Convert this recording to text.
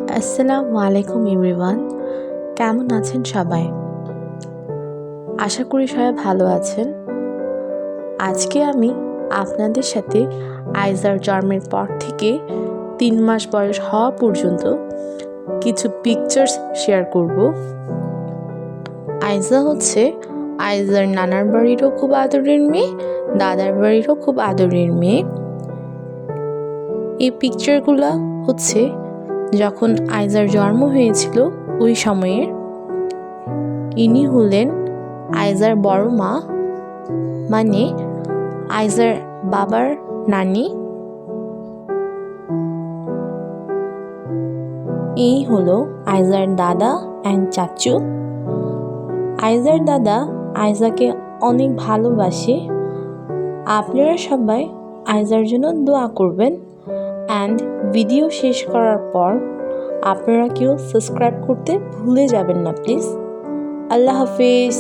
আসসালামু আলাইকুম এভরিওয়ান, কেমন আছেন সবাই? আশা করি সবাই ভালো আছেন। আজকে আমি আপনাদের সাথে আইজার জন্মের পর থেকে 3 মাস বয়স হওয়া পর্যন্ত কিছু পিকচার্স শেয়ার করব। আইজা হচ্ছে আইজার নানার বাড়িরও খুব আদরের মেয়ে, দাদার বাড়িরও খুব আদরের মেয়ে। এই পিকচারগুলো হচ্ছে যখন আইজার জন্ম হয়েছিল ওই সময়ের। ইনি হলেন আইজার বড় মা, মানে আইজার বাবার নানি। এই হলো আইজার দাদা অ্যান্ড চাচু। আইজার দাদা আইজাকে অনেক ভালোবাসে। আপনারা সবাই আইজার জন্য দোয়া করবেন। অ্যান্ড ভিডিও শেষ করার পর আপনারা কেউ সাবস্ক্রাইব করতে ভুলে যাবেন না প্লিজ। আল্লাহ হাফিজ।